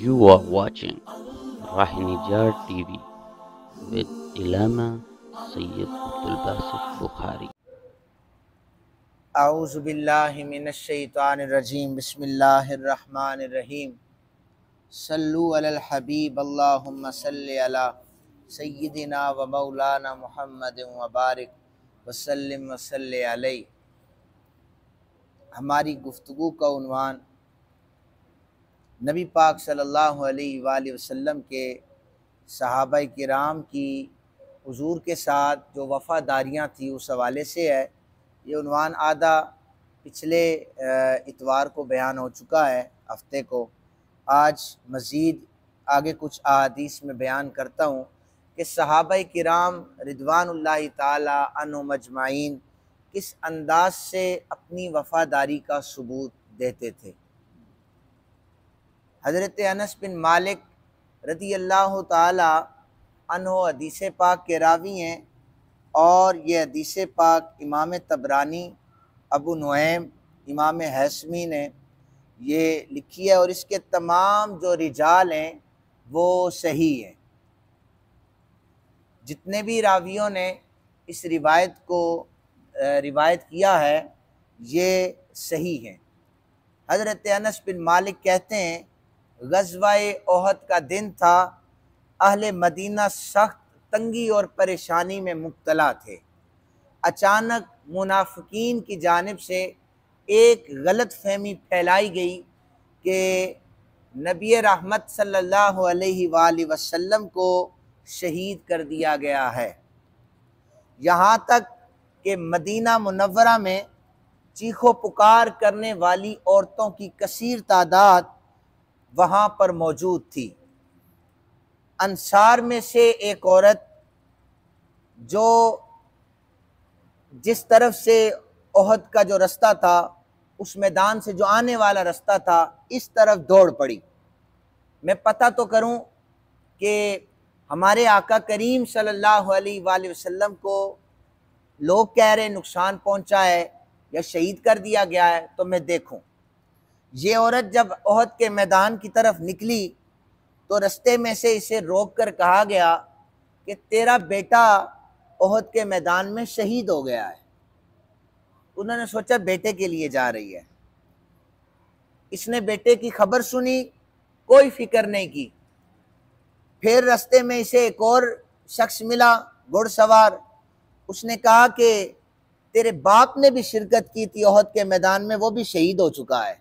You are watching Rahinijar TV with Ilama Sayyid Abdul Basit Bukhari. औज़ुबिल्लाहि मिनश्शैतानिर्रजीम बिस्मिल्लाहिर्रहमानिर्रहीम सल्लु अलल हबीब अल्लाहुम्मा सल्लि अला सय्यिदिना व मौलाना मुहम्मदिन व बारिक वसल्लिम वसल्लि अलैहि। हमारी गुफ्तगू का उन्वान नबी पाक सल्लल्लाहु अलैहि वसल्लम के सहाबाए किराम की हुजूर के साथ जो वफ़ादारियाँ थी उस हवाले से है। ये उन्वान आधा पिछले इतवार को बयान हो चुका है हफ्ते को। आज मज़ीद आगे कुछ अहादीस में बयान करता हूँ कि सहाबाए किराम रिदवानुल्लाहि ताला अन्हुम अजमाइन किस अंदाज से अपनी वफ़ादारी का सबूत देते थे। हज़रत अनस बिन मालिक रज़ी अल्लाह ताला अन्हु हदीस पाक के रावी हैं और ये हदीस पाक इमाम तबरानी, अबू नुएम, इमाम हैसमी ने ये लिखी है और इसके तमाम जो रिजाल हैं वो सही हैं। जितने भी रावियों ने इस रिवायत को रिवायत किया है ये सही हैं। हज़रत अनस बिन मालिक कहते हैं ग़ज़वाए ओहद का दिन था, अहले मदीना सख्त तंगी और परेशानी में मुब्तला थे। अचानक मुनाफिकीन की जानिब से एक गलत फहमी फैलाई गई कि नबी रहमत सल्लल्लाहु अलैहि वसल्लम को शहीद कर दिया गया है। यहाँ तक कि मदीना मुनव्वरा में चीखो पुकार करने वाली औरतों की कसीर तादाद वहाँ पर मौजूद थी। अंसार में से एक औरत जो जिस तरफ से ओहद का जो रास्ता था उस मैदान से जो आने वाला रास्ता था इस तरफ दौड़ पड़ी। मैं पता तो करूं कि हमारे आका करीम सल्लल्लाहु अलैहि वसल्लम को लोग कह रहे नुकसान पहुंचा है या शहीद कर दिया गया है, तो मैं देखूं। ये औरत जब ओहद के मैदान की तरफ निकली तो रास्ते में से इसे रोक कर कहा गया कि तेरा बेटा ओहद के मैदान में शहीद हो गया है। उन्होंने सोचा बेटे के लिए जा रही है। इसने बेटे की खबर सुनी, कोई फिक्र नहीं की। फिर रास्ते में इसे एक और शख्स मिला, घुड़सवार। उसने कहा कि तेरे बाप ने भी शिरकत की थी ओहद के मैदान में, वो भी शहीद हो चुका है।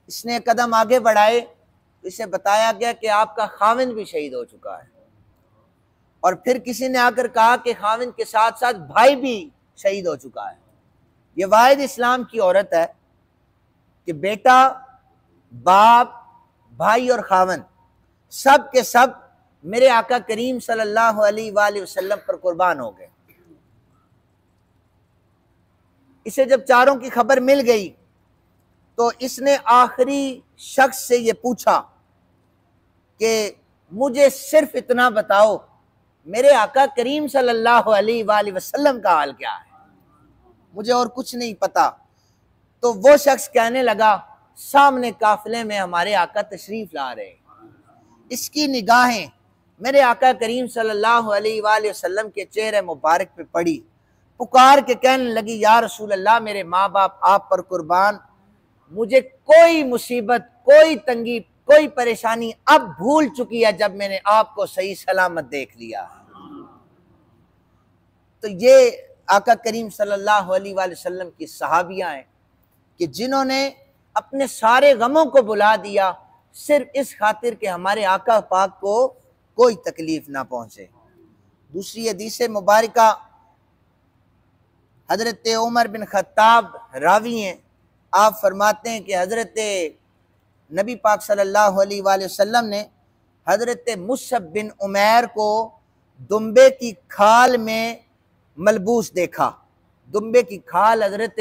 इसने कदम आगे बढ़ाए, इसे बताया गया कि आपका खाविंद भी शहीद हो चुका है। और फिर किसी ने आकर कहा कि खाविंद के साथ साथ भाई भी शहीद हो चुका है। ये वाहिद इस्लाम की औरत है कि बेटा, बाप, भाई और खाविंद सब के सब मेरे आका करीम सल्लल्लाहु अलैहि वसल्लम पर कुर्बान हो गए। इसे जब चारों की खबर मिल गई तो इसने आखिरी शख्स से ये पूछा कि मुझे सिर्फ इतना बताओ, मेरे आका करीम सल्लल्लाहु अलैहि वसल्लम का हाल क्या है, मुझे और कुछ नहीं पता। तो वो शख्स कहने लगा, सामने काफिले में हमारे आका तशरीफ ला रहे हैं। इसकी निगाहें मेरे आका करीम सल्लल्लाहु अलैहि वसल्लम के चेहरे मुबारक पे पड़ी। पुकार के कहने लगी, या रसूल अल्लाह, मेरे माँ बाप आप पर कुर्बान, मुझे कोई मुसीबत, कोई तंगी, कोई परेशानी अब भूल चुकी है जब मैंने आपको सही सलामत देख लिया। तो ये आका करीम सल्लल्लाहु अलैहि वसल्लम की सहाबियां हैं कि जिन्होंने अपने सारे गमों को बुला दिया सिर्फ इस खातिर कि हमारे आका पाक को कोई तकलीफ ना पहुंचे। दूसरी हदीस मुबारका हजरत उमर बिन खत्ताब रावी हैं। आप फरमाते हैं कि हजरत नबी पाक सल्लल्लाहु अलैहि वसल्लम ने हजरत मुसअब बिन उमैर को दुम्बे की खाल में मलबूस देखा। दुम्बे की खाल हजरत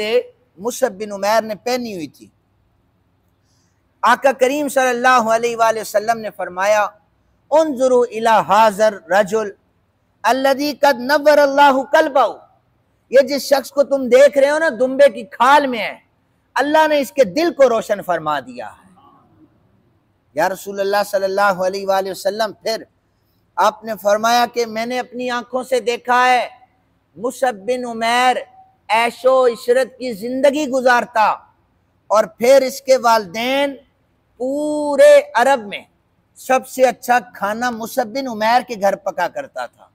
मुसअब बिन उमैर ने पहनी हुई थी। आका करीम सल्लल्लाहु अलैहि वसल्लम ने फरमाया, उन्जुरु इला हाज़र रजुल अल्लज़ी कद नव्वर अल्लाहु क़ल्बहु, ये जिस शख्स को तुम देख रहे हो ना दुम्बे की खाल में है, अल्लाह ने इसके दिल को रोशन फरमा दिया है। या रसूलुल्लाह सल्लल्लाहु अलैहि वसल्लम, फिर आपने फरमाया कि मैंने अपनी आंखों से देखा है मुसअब बिन उमैर ऐशो इशरत की जिंदगी गुजारता, और फिर इसके वालिदैन पूरे अरब में सबसे अच्छा खाना मुसअब बिन उमैर के घर पका करता था,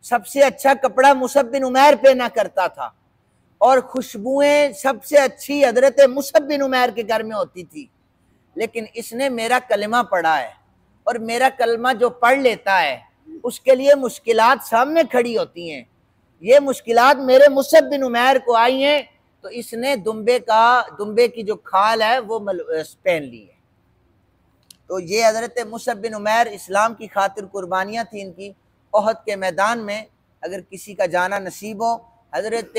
सबसे अच्छा कपड़ा मुसअब बिन उमैर पहना करता था, और खुशबुएं सबसे अच्छी हजरत मुसअब बिन उमैर के घर में होती थी। लेकिन इसने मेरा कलमा पढ़ा है, और मेरा कलमा जो पढ़ लेता है उसके लिए मुश्किलात सामने खड़ी होती हैं। ये मुश्किलात मेरे मुसअब बिन उमैर को आई हैं, तो इसने दुम्बे की जो खाल है वो पहन ली है। तो ये हजरत मुसअब बिन उमैर इस्लाम की खातिर कुर्बानियाँ थी इनकी। ओहद के मैदान में अगर किसी का जाना नसीब हो, हजरत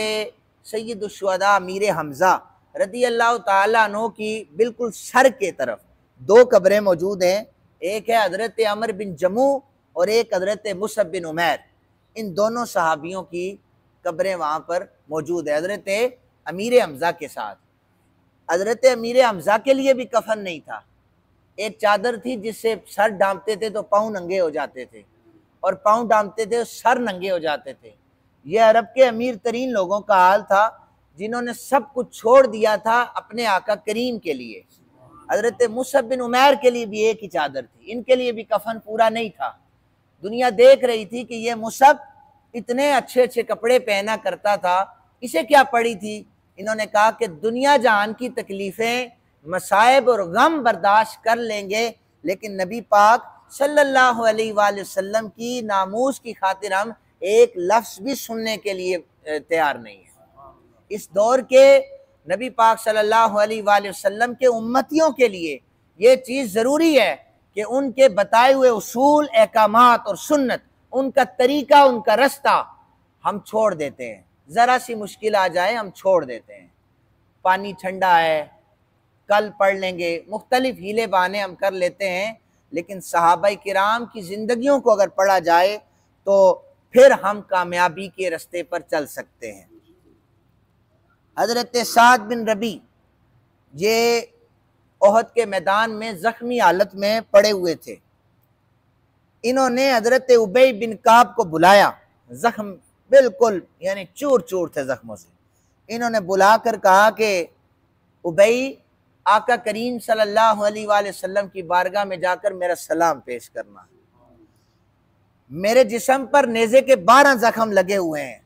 सैयदुश्शुहदा अमीर हमज़ा रदी अल्लाह ताला अन्हु की बिल्कुल सर के तरफ दो कब्रें मौजूद हैं। एक है हजरत अमर बिन जमू और एक हजरत मुसअब बिन उमैर। इन दोनों सहाबियों की कब्रें वहाँ पर मौजूद है, हजरत अमीर हमज़ा के साथ। हजरत अमीर हमज़ा के लिए भी कफन नहीं था, एक चादर थी जिससे सर ढांपते थे तो पाँव नंगे हो जाते थे, और पाँव ढांपते थे तो सर नंगे हो जाते थे। यह अरब के अमीर तरीन लोगों का हाल था, जिन्होंने सब कुछ छोड़ दिया था अपने आका करीम के लिए। हजरत मुसअब बिन उमैर के लिए भी एक ही चादर थी, इनके लिए भी कफन पूरा नहीं था। दुनिया देख रही थी कि ये मुसअब इतने अच्छे अच्छे कपड़े पहना करता था, इसे क्या पड़ी थी। इन्होंने कहा कि दुनिया जहान की तकलीफ़ें मसाइब और गम बर्दाश्त कर लेंगे, लेकिन नबी पाक सल्लल्लाहु अलैहि वसल्लम की नामूस की खातिर हम एक लफ्ज़ भी सुनने के लिए तैयार नहीं है। इस दौर के नबी पाक सल्लल्लाहु अलैहि वसल्लम के उम्मतियों के लिए ये चीज़ ज़रूरी है कि उनके बताए हुए उसूल, अहकामात और सुन्नत, उनका तरीका, उनका रास्ता हम छोड़ देते हैं। ज़रा सी मुश्किल आ जाए हम छोड़ देते हैं। पानी ठंडा है, कल पढ़ लेंगे, मुख्तलिफ हीले बहाने हम कर लेते हैं, लेकिन सहाबाए किराम की ज़िंदगियों को अगर पढ़ा जाए तो फिर हम कामयाबी के रास्ते पर चल सकते हैं। हज़रत साद बिन रबी ये ओहद के मैदान में ज़ख्मी हालत में पड़े हुए थे। इन्होंने हज़रत उबई बिन काब को बुलाया, ज़ख्म बिल्कुल यानी चूर चूर थे ज़ख्मों से। इन्होंने बुलाकर कहा कि उबई, आका करीम सल्लल्लाहु अलैहि वसल्लम की बारगाह में जाकर मेरा सलाम पेश करना। मेरे जिस्म पर नेज़े के 12 ज़ख्म लगे हुए हैं,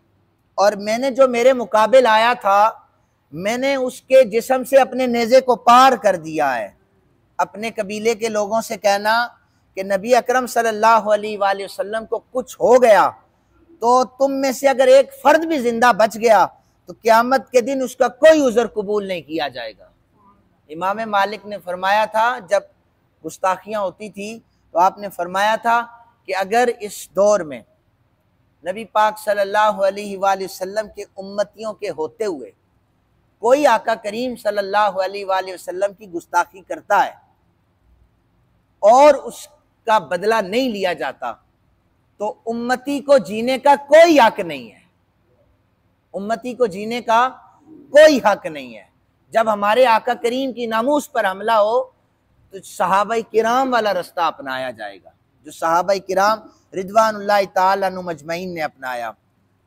और मैंने जो मेरे मुकाबिल आया था मैंने उसके जिस्म से अपने नेज़े को पार कर दिया है। अपने कबीले के लोगों से कहना कि नबी अकरम सल्लल्लाहु अलैहि वसल्लम को कुछ हो गया तो तुम में से अगर एक फ़र्द भी ज़िंदा बच गया तो क़यामत के दिन उसका कोई उज़र कबूल नहीं किया जाएगा। इमाम मालिक ने फरमाया था, जब गुस्ताखियाँ होती थी तो आपने फरमाया था कि अगर इस दौर में नबी पाक सल्लल्लाहु अलैहि वसल्लम के उम्मतियों के होते हुए कोई आका करीम सल्लल्लाहु अलैहि वसल्लम की गुस्ताखी करता है और उसका बदला नहीं लिया जाता तो उम्मती को जीने का कोई हक नहीं है। उम्मती को जीने का कोई हक नहीं है। जब हमारे आका करीम की नामूस पर हमला हो तो सहाबाए किराम वाला रास्ता अपनाया जाएगा, जो सहाबाए किराम रिदवानुल्लाह ताला अन्हुम मजमईन ने अपनाया।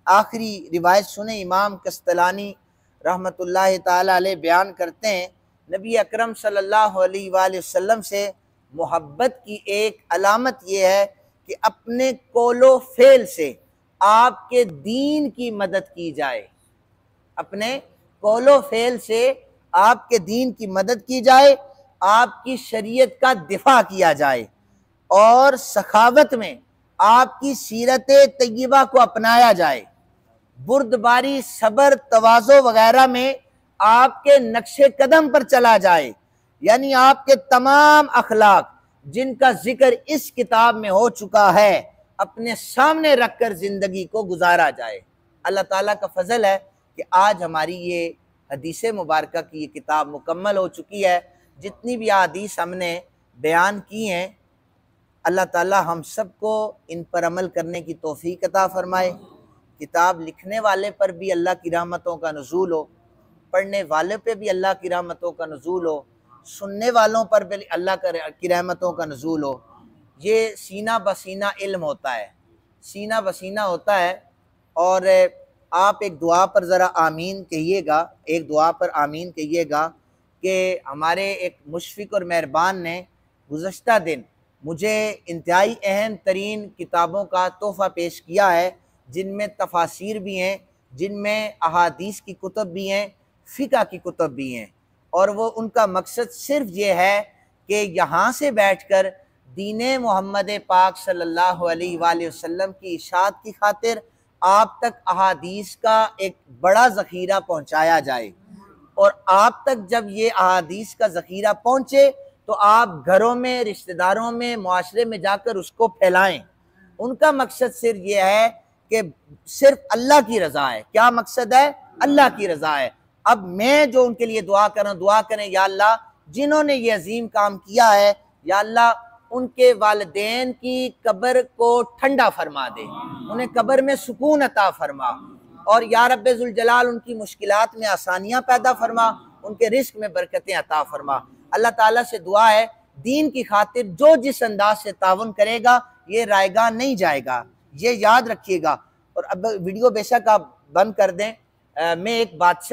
आखिरी रिवायत सुने, इमाम कस्तलानी रहमतुल्लाह ताला अलैह बयान करते हैं, नबी अकरम सल्लल्लाहु अलैहि वसल्लम से मोहब्बत की एक अलामत यह है कि अपने कोलो फेल से आपके दीन की मदद की जाए, अपने कोलो फेल से आपके दीन की मदद की जाए, आपकी शरीयत का दिफा किया जाए, और सखावत में आपकी सीरत तय्यबा को अपनाया जाए, बुर्दबारी, सबर, तवाज़ो वगैरह में आपके नक्शे कदम पर चला जाए, यानी आपके तमाम अखलाक जिनका जिक्र इस किताब में हो चुका है अपने सामने रखकर ज़िंदगी को गुजारा जाए। अल्लाह ताला का फजल है कि आज हमारी ये हदीस मुबारक की ये किताब मुकम्मल हो चुकी है। जितनी भी हदीस हमने बयान की हैं, अल्लाह ताला हम सबको इन पर अमल करने की तौफीक अता फ़रमाए। किताब लिखने वाले पर भी अल्लाह की रहमतों का नुज़ूल हो, पढ़ने वाले पे भी अल्लाह की रहमतों का नुज़ूल हो, सुनने वालों पर भी अल्लाह की रहमतों का नज़ूल हो। ये सीना बसीना इल्म होता है, सीना बसीना होता है। और आप एक दुआ पर ज़रा आमीन कहिएगा, एक दुआ पर आमीन कहिएगा कि हमारे एक मुशफ़िक़ और मेहरबान ने गुज़श्ता दिन मुझे इंतहाई अहम तरीन किताबों का तोहफ़ा पेश किया है, जिनमें तफासिर भी हैं, जिनमें अहादीस की कुतुब भी हैं, फ़िक़्ह की कुतुब भी हैं। और वो उनका मकसद सिर्फ़ ये है कि यहाँ से बैठकर दीन मोहम्मद पाक सल्लल्लाहु अलैहि वसल्लम की इशाअत की खातिर आप तक अहादीस का एक बड़ा ज़ख़ीरा पहुँचाया जाए। और आप तक जब ये अहादीस का ज़ख़ीरा पहुँचे तो आप घरों में, रिश्तेदारों में, मुआशरे में जाकर उसको फैलाएं। उनका मकसद सिर्फ ये है कि सिर्फ अल्लाह की रज़ा है। क्या मकसद है? अल्लाह की रज़ा है। अब मैं जो उनके लिए दुआ कर रहा हूँ, दुआ करें या अल्लाह जिन्होंने ये अजीम काम किया है, या अल्लाह उनके वालिदैन की कब्र को ठंडा फरमा दे, उन्हें कब्र में सुकून अता फरमा। और या रब्बे ज़ुल जलाल उनकी मुश्किलात में आसानियाँ पैदा फरमा, उनके रिस्क में बरकतें अता फरमा। अल्लाह ताला से दुआ है दीन की खातिर जो जिस अंदाज से तावन करेगा ये रायगा नहीं जाएगा, ये याद रखिएगा। और अब वीडियो बेशक आप बंद कर दें। मैं एक बादशाह